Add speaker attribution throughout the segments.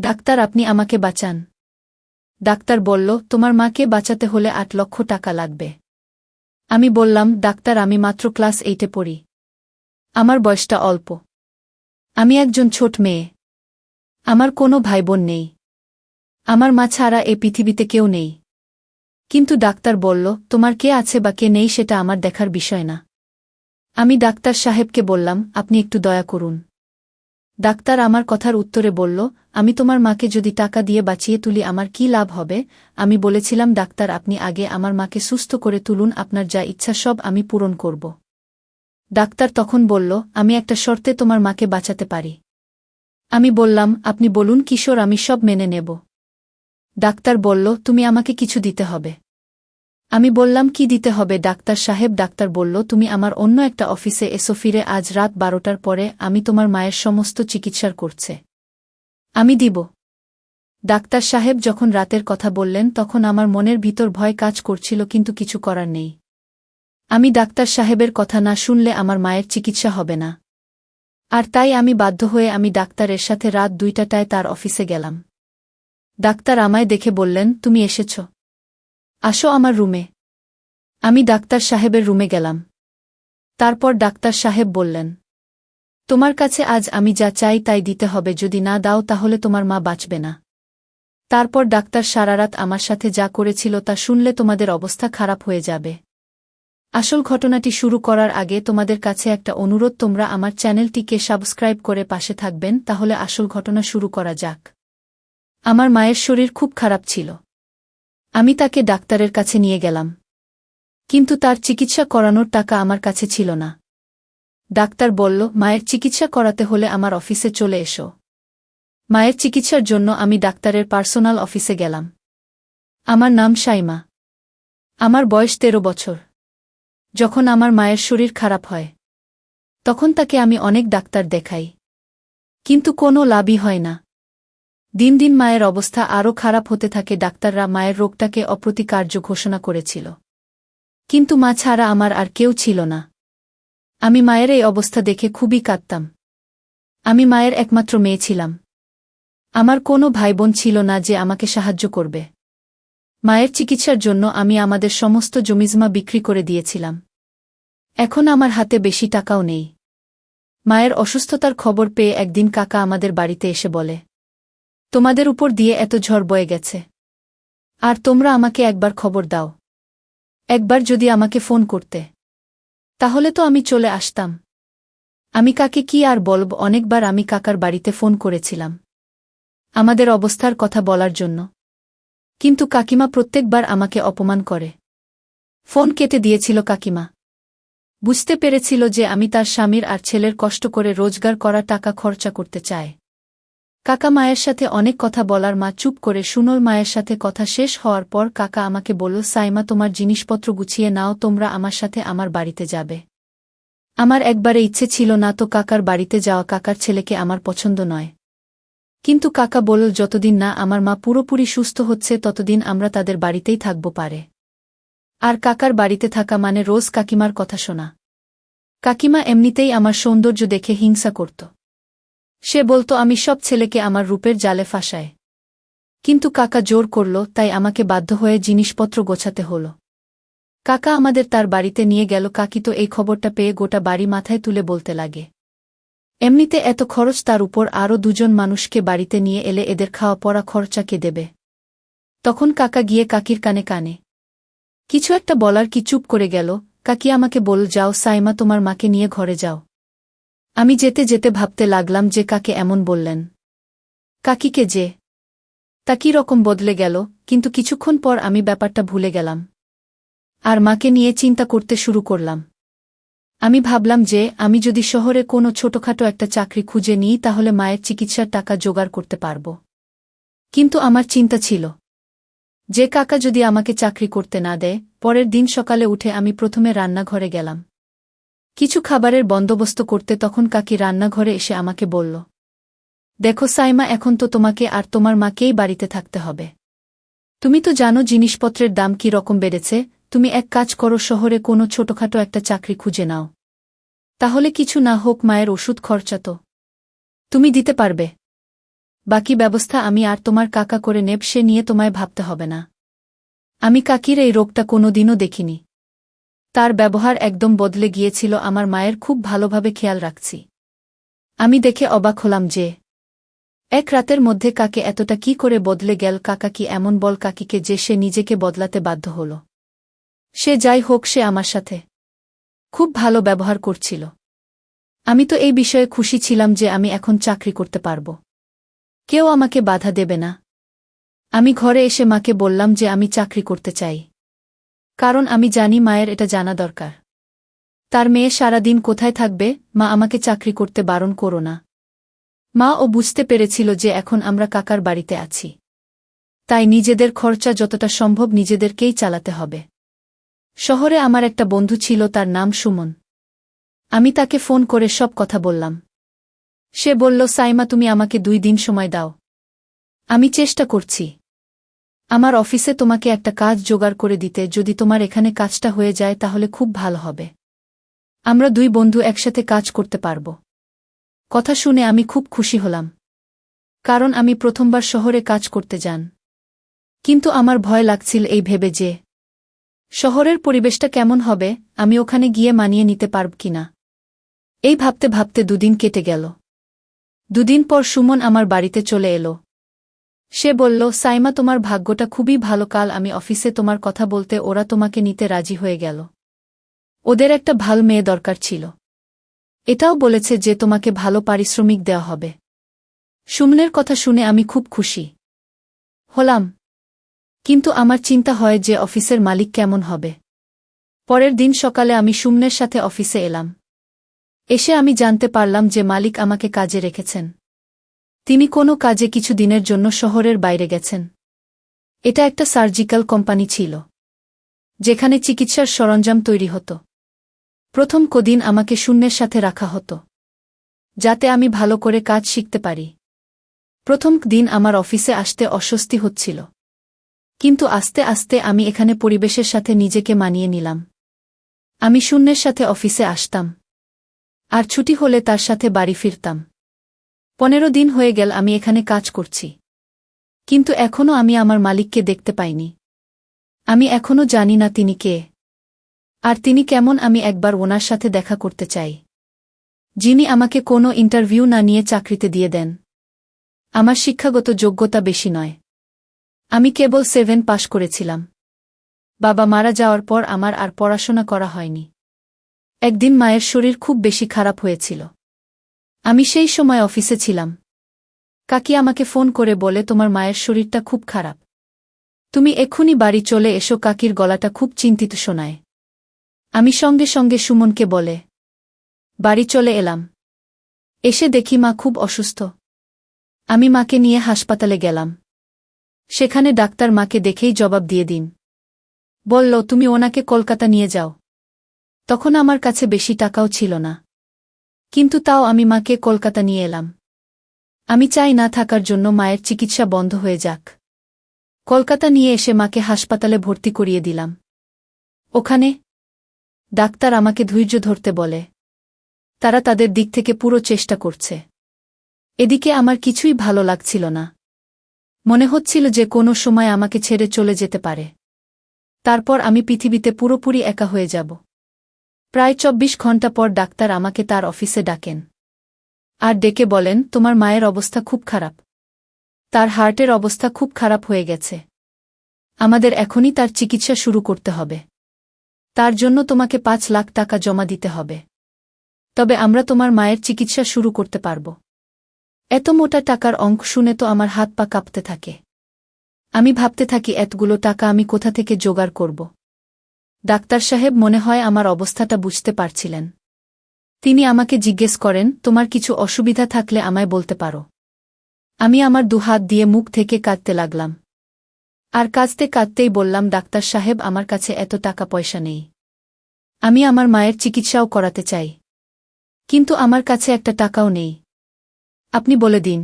Speaker 1: Doctor, আপনি আমাকে বাঁচান। ডাক্তার বলল, তোমার মাকে বাঁচাতে হলে ৮ লক্ষ টাকা লাগবে। আমি বললাম, ডাক্তার, আমি মাত্র ক্লাস 8-এ পড়ি। আমার বয়সটা অল্প। আমি একজন ছোট মেয়ে। আমার কোনো ভাইবোন নেই। আমার মা ছাড়া এ পৃথিবীতে কেউ নেই। কিন্তু ডাক্তার বলল, তোমার কে আছে বা কে নেই সেটা আমার দেখার বিষয় না। আমি ডাক্তার সাহেবকে বললাম, আপনি একটু দয়া করুন। ডাক্তার আমার কথার উত্তরে বলল, আমি তোমার মাকে যদি টাকা দিয়ে বাঁচিয়ে তুলি আমার কি লাভ হবে? আমি বলেছিলাম, ডাক্তার, আপনি আগে আমার মাকে সুস্থ করে তুলুন, আপনার যা ইচ্ছা সব আমি পূরণ করব। ডাক্তার তখন বলল, আমি একটা শর্তে তোমার মাকে বাঁচাতে পারি। আমি বললাম, আপনি বলুন কিশোর, আমি সব মেনে নেব। ডাক্তার বলল, তুমি আমাকে কিছু দিতে হবে। আমি বললাম, কি দিতে হবে ডাক্তার সাহেব? ডাক্তার বলল, তুমি আমার অন্য একটা অফিসে এসো, ফিরে আজ রাত 12টার পরে আমি তোমার মায়ের সমস্ত চিকিৎসার করছে। আমি দিব। ডাক্তার সাহেব যখন রাতের কথা বললেন তখন আমার মনের ভিতর ভয় কাজ করছিল, কিন্তু কিছু করার নেই। আমি ডাক্তার সাহেবের কথা না শুনলে আমার মায়ের চিকিৎসা হবে না। আর তাই আমি বাধ্য হয়ে আমি ডাক্তারের সাথে রাত 2টায় তার অফিসে গেলাম। ডাক্তার আমায় দেখে বললেন, তুমি এসেছ, আসো আমার রুমে। আমি ডাক্তার সাহেবের রুমে গেলাম। তারপর ডাক্তার সাহেব বললেন, তোমার কাছে আজ আমি যা চাই তাই দিতে হবে, যদি না দাও তাহলে তোমার মা বাঁচবে না। তারপর ডাক্তার সারারাত আমার সাথে যা করেছিল তা শুনলে তোমাদের অবস্থা খারাপ হয়ে যাবে। আসল ঘটনাটি শুরু করার আগে তোমাদের কাছে একটা অনুরোধ, তোমরা আমার চ্যানেলটিকে সাবস্ক্রাইব করে পাশে থাকবেন, তাহলে আসল ঘটনা শুরু করা যাক। আমার মায়ের শরীর খুব খারাপ ছিল। আমি তাকে ডাক্তারের কাছে নিয়ে গেলাম। কিন্তু তার চিকিৎসা করানোর টাকা আমার কাছে ছিল না। ডাক্তার বলল, মায়ের চিকিৎসা করাতে হলে আমার অফিসে চলে এসো। মায়ের চিকিৎসার জন্য আমি ডাক্তারের পার্সোনাল অফিসে গেলাম। আমার নাম সাইমা। আমার বয়স 13 বছর। যখন আমার মায়ের শরীর খারাপ হয় তখন তাকে আমি অনেক ডাক্তার দেখাই, কিন্তু কোনো লাভই হয় না। দিন দিন মায়ের অবস্থা আরও খারাপ হতে থাকে। ডাক্তাররা মায়ের রোগটাকে অপ্রতিকার্য ঘোষণা করেছিল, কিন্তু মা ছাড়া আমার আর কেউ ছিল না। আমি মায়ের এই অবস্থা দেখে খুবই কাঁদতাম। আমি মায়ের একমাত্র মেয়ে ছিলাম। আমার কোনো ভাইবোন ছিল না যে আমাকে সাহায্য করবে। মায়ের চিকিৎসার জন্য আমি আমাদের সমস্ত জমিজমা বিক্রি করে দিয়েছিলাম। এখন আমার হাতে বেশি টাকাও নেই। মায়ের অসুস্থতার খবর পেয়ে একদিন কাকা আমাদের বাড়িতে এসে বলে, তোমাদের উপর দিয়ে এত ঝড় বয়ে গেছে, আর তোমরা আমাকে একবার খবর দাও। একবার যদি আমাকে ফোন করতে, তাহলে তো আমি চলে আসতাম। আমি কাকে কি আর বলব, অনেকবার আমি কাকার বাড়িতে ফোন করেছিলাম আমাদের অবস্থার কথা বলার জন্য, কিন্তু কাকিমা প্রত্যেকবার আমাকে অপমান করে ফোন কেটে দিয়েছিল। কাকিমা বুঝতে পেরেছিল যে আমি তার স্বামীর আর ছেলের কষ্ট করে রোজগার করা টাকা খরচা করতে চায়। কাকা মায়ের সাথে অনেক কথা বলার মা চুপ করে শুনল। মায়ের সাথে কথা শেষ হওয়ার পর কাকা আমাকে বলল, সাইমা, তোমার জিনিসপত্র গুছিয়ে নাও, তোমরা আমার সাথে আমার বাড়িতে যাবে। আমার একবারে ইচ্ছে ছিল না তো কাকার বাড়িতে যাওয়া, কাকার ছেলেকে আমার পছন্দ নয়। কিন্তু কাকা বলল, যতদিন না আমার মা পুরোপুরি সুস্থ হচ্ছে ততদিন আমরা তাদের বাড়িতেই থাকব পারে। আর কাকার বাড়িতে থাকা মানে রোজ কাকিমার কথা শোনা। কাকিমা এমনিতেই আমার সৌন্দর্য দেখে হিংসা করত। সে বলতো আমি সব ছেলেকে আমার রূপের জালে ফাঁসায়। কিন্তু কাকা জোর করল, তাই আমাকে বাধ্য হয়ে জিনিসপত্র গোছাতে হল। কাকা আমাদের তার বাড়িতে নিয়ে গেল। কাকি তো এই খবরটা পেয়ে গোটা বাড়ি মাথায় তুলে বলতে লাগে, এমনিতে এত খরচ, তার উপর আরও 2জন মানুষকে বাড়িতে নিয়ে এলে এদের খাওয়া পড়া খরচা কে দেবে? তখন কাকা গিয়ে কাকির কানে কানে কিছু একটা বলার কি চুপ করে গেল। কাকি আমাকে বলল, যাও সাইমা, তোমার মাকে নিয়ে ঘরে যাও। আমি যেতে যেতে ভাবতে লাগলাম যে কাকে এমন বললেন। কাকিকে যে তা কি রকম বদলে গেল, কিন্তু কিছুক্ষণ পর আমি ব্যাপারটা ভুলে গেলাম আর মাকে নিয়ে চিন্তা করতে শুরু করলাম। আমি ভাবলাম যে আমি যদি শহরে কোনো ছোটখাটো একটা চাকরি খুঁজে নিই তাহলে মায়ের চিকিৎসার টাকা জোগাড় করতে পারব। কিন্তু আমার চিন্তা ছিল যে কাকা যদি আমাকে চাকরি করতে না দেয়। পরের দিন সকালে উঠে আমি প্রথমে রান্নাঘরে গেলাম কিছু খাবারের বন্দোবস্ত করতে। তখন কাকি রান্নাঘরে এসে আমাকে বলল, দেখো সাইমা, এখন তো তোমাকে আর তোমার মাকেই বাড়িতে থাকতে হবে। তুমি তো জানো জিনিসপত্রের দাম কি রকম বেড়েছে। তুমি এক কাজ করো, শহরে কোনো ছোটখাটো একটা চাকরি খুঁজে নাও, তাহলে কিছু না হোক মায়ের ওষুধ খরচা তো তুমি দিতে পারবে। বাকি ব্যবস্থা আমি আর তোমার কাকা করে নেব, সে নিয়ে তোমায় ভাবতে হবে না। আমি কাকির এই রোগটা কোনোদিনও দেখিনি। তার ব্যবহার একদম বদলে গিয়েছিল, আমার মায়ের খুব ভালোভাবে খেয়াল রাখছি। আমি দেখে অবাক হলাম যে এক রাতের মধ্যে কাকে এতটা কি করে বদলে গেল। কাকা কি এমন বল কাকিকে যে সে নিজেকে বদলাতে বাধ্য হল? সে যাই হোক, সে আমার সাথে খুব ভালো ব্যবহার করছিল। আমি তো এই বিষয়ে খুশি ছিলাম যে আমি এখন চাকরি করতে পারব, কেউ আমাকে বাধা দেবে না। আমি ঘরে এসে মাকে বললাম যে আমি চাকরি করতে চাই, কারণ আমি জানি মায়ের এটা জানা দরকার। তার মেয়ে সারাদিন কোথায় থাকবে, মা আমাকে চাকরি করতে বারণ করো না। মা ও বুঝতে পেরেছিল যে এখন আমরা কাকার বাড়িতে আছি, তাই নিজেদের খরচা যতটা সম্ভব নিজেদেরকেই চালাতে হবে। শহরে আমার একটা বন্ধু ছিল, তার নাম সুমন। আমি তাকে ফোন করে সব কথা বললাম। সে বলল, সাইমা তুমি আমাকে 2 দিন সময় দাও, আমি চেষ্টা করছি আমার অফিসে তোমাকে একটা কাজ জোগাড় করে দিতে। যদি তোমার এখানে কাজটা হয়ে যায় তাহলে খুব ভালো হবে, আমরা 2 বন্ধু একসাথে কাজ করতে পারব। কথা শুনে আমি খুব খুশি হলাম, কারণ আমি প্রথমবার শহরে কাজ করতে যান। কিন্তু আমার ভয় লাগছিল এই ভেবে যে শহরের পরিবেশটা কেমন হবে, আমি ওখানে গিয়ে মানিয়ে নিতে পারব কিনা। এই ভাবতে ভাবতে 2 দিন কেটে গেল। 2 দিন পর সুমন আমার বাড়িতে চলে এলো। সে বলল, সাইমা তোমার ভাগ্যটা খুবই ভালো, কাল আমি অফিসে তোমার কথা বলতে ওরা তোমাকে নিতে রাজি হয়ে গেল। ওদের একটা ভালো মেয়ে দরকার ছিল, এটাও বলেছে যে তোমাকে ভালো পারিশ্রমিক দেওয়া হবে। সুমনের কথা শুনে আমি খুব খুশি হলাম, কিন্তু আমার চিন্তা হয় যে অফিসের মালিক কেমন হবে। পরের দিন সকালে আমি সুমনের সাথে অফিসে এলাম। এসে আমি জানতে পারলাম যে মালিক আমাকে কাজে রেখেছেন। তিনি কোনো কাজে কিছু দিনের জন্য শহরের বাইরে গেছেন। এটা একটা সার্জিক্যাল কোম্পানি ছিল, যেখানে চিকিৎসার সরঞ্জাম তৈরি হতো। প্রথম কদিন আমাকে শূন্যের সাথে রাখা হতো, যাতে আমি ভালো করে কাজ শিখতে পারি। প্রথম দিন আমার অফিসে আসতে অস্বস্তি হচ্ছিল, কিন্তু আস্তে আস্তে আমি এখানে পরিবেশের সাথে নিজেকে মানিয়ে নিলাম। আমি শূন্যের সাথে অফিসে আসতাম, আর ছুটি হলে তার সাথে বাড়ি ফিরতাম। 15 দিন হয়ে গেল আমি এখানে কাজ করছি, কিন্তু এখনও আমি আমার মালিককে দেখতে পাইনি। আমি এখনও জানি না তিনি কে, আর তিনি কেমন। আমি একবার ওনার সাথে দেখা করতে চাই, যিনি আমাকে কোনো ইন্টারভিউ না নিয়ে চাকরিতে দিয়ে দেন। আমার শিক্ষাগত যোগ্যতা বেশি নয়, আমি কেবল 7 পাশ করেছিলাম। বাবা মারা যাওয়ার পর আমার আর পড়াশোনা করা হয়নি। একদিন মায়ের শরীর খুব বেশি খারাপ হয়েছিল। আমি সেই সময় অফিসে ছিলাম। কাকি আমাকে ফোন করে বলে, তোমার মায়ের শরীরটা খুব খারাপ, তুমি এক্ষুনি বাড়ি চলে এসো। কাকির গলাটা খুব চিন্তিত শোনায়। আমি সঙ্গে সঙ্গে সুমনকে বলে বাড়ি চলে এলাম। এসে দেখি মা খুব অসুস্থ। আমি মাকে নিয়ে হাসপাতালে গেলাম। সেখানে ডাক্তার মাকে দেখেই জবাব দিয়ে দিন বলল, তুমি ওনাকে কলকাতা নিয়ে যাও। তখন আমার কাছে বেশি টাকাও ছিল না, কিন্তু তাও আমি মাকে কলকাতা নিয়ে এলাম। আমি চাই না থাকার জন্য মায়ের চিকিৎসা বন্ধ হয়ে যাক। কলকাতা নিয়ে এসে মাকে হাসপাতালে ভর্তি করিয়ে দিলাম। ওখানে ডাক্তার আমাকে ধৈর্য ধরতে বলে, তারা তাদের দিক থেকে পুরো চেষ্টা করছে। এদিকে আমার কিছুই ভালো লাগছিল না, মনে হচ্ছিল যে কোনো সময় আমাকে ছেড়ে চলে যেতে পারে। তারপর আমি পৃথিবীতে পুরোপুরি একা হয়ে যাব। প্রায় 24 ঘন্টা পর ডাক্তার আমাকে তার অফিসে ডাকেন, আর ডেকে বলেন, তোমার মায়ের অবস্থা খুব খারাপ, তার হার্টের অবস্থা খুব খারাপ হয়ে গেছে। আমাদের এখনই তার চিকিৎসা শুরু করতে হবে। তার জন্য তোমাকে 5 লাখ টাকা জমা দিতে হবে, তবে আমরা তোমার মায়ের চিকিৎসা শুরু করতে পারব। এত মোটা টাকার অঙ্ক শুনে তো আমার হাত পা কাঁপতে থাকে। আমি ভাবতে থাকি এতগুলো টাকা আমি কোথা থেকে জোগাড় করব। ডাক্তার সাহেব মনে হয় আমার অবস্থাটা বুঝতে পারছিলেন। তিনি আমাকে জিজ্ঞেস করেন, তোমার কিছু অসুবিধা থাকলে আমায় বলতে পারো। আমি আমার 2 হাত দিয়ে মুখ থেকে কাঁদতে লাগলাম, আর কাঁদতে কাঁদতেই বললাম, ডাক্তার সাহেব আমার কাছে এত টাকা পয়সা নেই। আমি আমার মায়ের চিকিৎসাও করাতে চাই, কিন্তু আমার কাছে একটা টাকাও নেই। আপনি বলে দিন,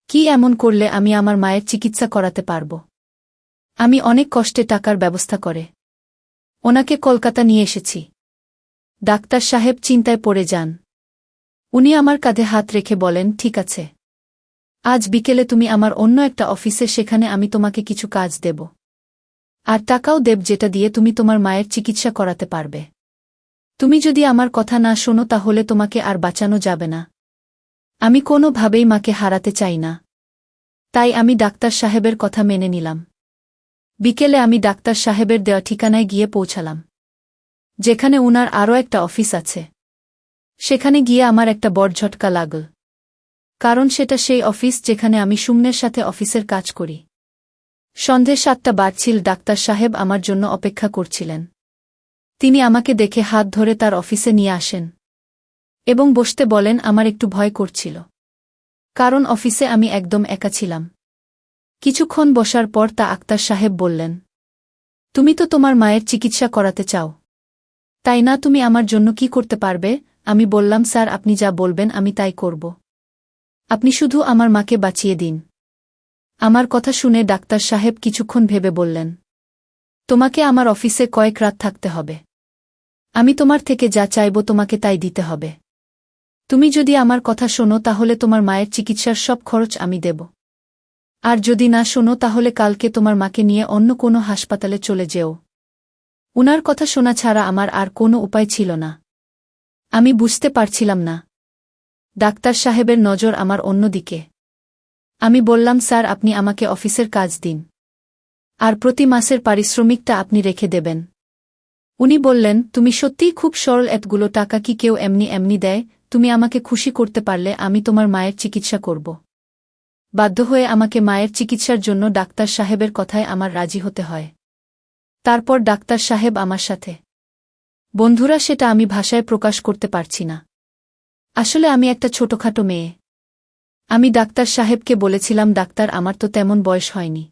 Speaker 1: কি এমন করলে আমি আমার মায়ের চিকিৎসা করাতে পারব। আমি অনেক কষ্টে টাকার ব্যবস্থা করে ওনাকে কলকাতা নিয়ে এসেছি। ডাক্তার সাহেব চিন্তায় পড়ে যান। উনি আমার কাঁধে হাত রেখে বলেন, ঠিক আছে, আজ বিকেলে তুমি আমার অন্য একটা অফিসে, সেখানে আমি তোমাকে কিছু কাজ দেব। আর টাকাও দেব, যেটা দিয়ে তুমি তোমার মায়ের চিকিৎসা করাতে পারবে। তুমি যদি আমার কথা না শোনো তাহলে তোমাকে আর বাঁচানো যাবে না। আমি কোনোভাবেই মাকে হারাতে চাই না। তাই আমি ডাক্তার সাহেবের কথা মেনে নিলাম। বিকেলে আমি ডাক্তার সাহেবের দেওয়া ঠিকানায় গিয়ে পৌঁছালাম, যেখানে উনার আরও একটা অফিস আছে। সেখানে গিয়ে আমার একটা বড় ঝটকা লাগল, কারণ সেটা সেই অফিস যেখানে আমি সুমনের সাথে অফিসের কাজ করি। সন্ধে 7টা বাজছিল। ডাক্তার সাহেব আমার জন্য অপেক্ষা করছিলেন। তিনি আমাকে দেখে হাত ধরে তার অফিসে নিয়ে আসেন এবং বসতে বলেন। আমার একটু ভয় করছিল, কারণ অফিসে আমি একদম একা ছিলাম। কিছুক্ষণ বসার পর ডাক্তার সাহেব বললেন, তুমি তো তোমার মায়ের চিকিৎসা করাতে চাও, তাই না? তুমি আমার জন্য কি করতে পারবে? আমি বললাম, স্যার, আপনি যা বলবেন আমি তাই করব। আপনি শুধু আমার মাকে বাঁচিয়ে দিন। আমার কথা শুনে ডাক্তার সাহেব কিছুক্ষণ ভেবে বললেন, তোমাকে আমার অফিসে কয়েক রাত থাকতে হবে। আমি তোমার থেকে যা চাইব তোমাকে তাই দিতে হবে। তুমি যদি আমার কথা শোনো তাহলে তোমার মায়ের চিকিৎসার সব খরচ আমি দেব। আর যদি না শোনো তাহলে কালকে তোমার মাকে নিয়ে অন্য কোনো হাসপাতালে চলে যেও। উনার কথা শোনা ছাড়া আমার আর কোনো উপায় ছিল না। আমি বুঝতে পারছিলাম না ডাক্তার সাহেবের নজর আমার অন্য দিকে। আমি বললাম, স্যার, আপনি আমাকে অফিসের কাজ দিন, আর প্রতি মাসের পারিশ্রমিকটা আপনি রেখে দেবেন। উনি বললেন, তুমি সত্যিই খুব সরল। এতগুলো টাকা কি কেউ এমনি এমনি দেয়? তুমি আমাকে খুশি করতে পারলে আমি তোমার মায়ের চিকিৎসা করব। বাধ্য হয়ে আমাকে মায়ের চিকিৎসার জন্য ডাক্তার সাহেবের কথায় আমার রাজি হতে হয়। তারপর ডাক্তার সাহেব আমার সাথে। বন্ধুরা, সেটা আমি ভাষায় প্রকাশ করতে পারছি না। আসলে আমি একটা ছোটখাটো মেয়ে। আমি ডাক্তার সাহেবকে বলেছিলাম, ডাক্তার, আমার তো তেমন বয়স হয়নি।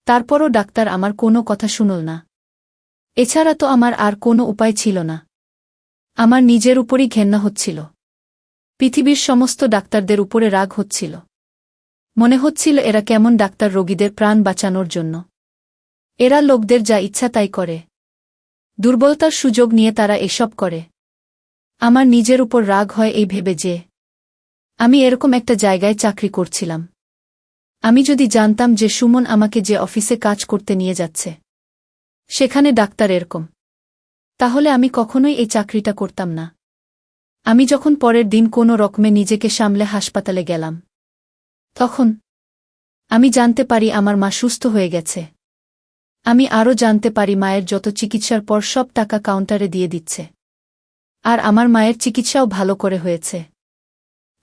Speaker 1: তারপরও ডাক্তার আমার কোনো কথা শুনল না। এছাড়া তো আমার আর কোনো উপায় ছিল না। আমার নিজের উপরই ঘেন্না হচ্ছিল। পৃথিবীর সমস্ত ডাক্তারদের উপরে রাগ হচ্ছিল। মনে হচ্ছিল এরা কেমন ডাক্তার, রোগীদের প্রাণ বাঁচানোর জন্য। এরা লোকদের যা ইচ্ছা তাই করে। দুর্বলতার সুযোগ নিয়ে তারা এসব করে। আমার নিজের উপর রাগ হয় এই ভেবে যে আমি এরকম একটা জায়গায় চাকরি করছিলাম। আমি যদি জানতাম যে সুমন আমাকে যে অফিসে কাজ করতে নিয়ে যাচ্ছে সেখানে ডাক্তার এরকম, তাহলে আমি কখনোই এই চাকরিটা করতাম না। আমি যখন পরের দিন কোনো রকমে নিজেকে সামলে হাসপাতালে গেলাম, তখন আমি জানতে পারি আমার মা সুস্থ হয়ে গেছে। আমি আরও জানতে পারি মায়ের যত চিকিৎসার পর সব টাকা কাউন্টারে দিয়ে দিচ্ছে। আর আমার মায়ের চিকিৎসাও ভালো করে হয়েছে।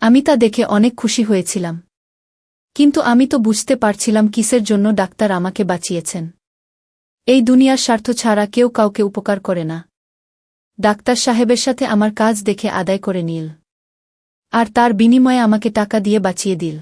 Speaker 1: আমি তা দেখে অনেক খুশি হয়েছিলাম। কিন্তু আমি তো বুঝতে পারছিলাম কিসের জন্য ডাক্তার আমাকে বাঁচিয়েছেন। এই দুনিয়ার স্বার্থ ছাড়া কেউ কাউকে উপকার করে না। ডাক্তার সাহেবের সাথে আমার কাজ দেখে আদায় করে নিল, আর তার বিনিময়ে আমাকে টাকা দিয়ে বাঁচিয়ে দিল।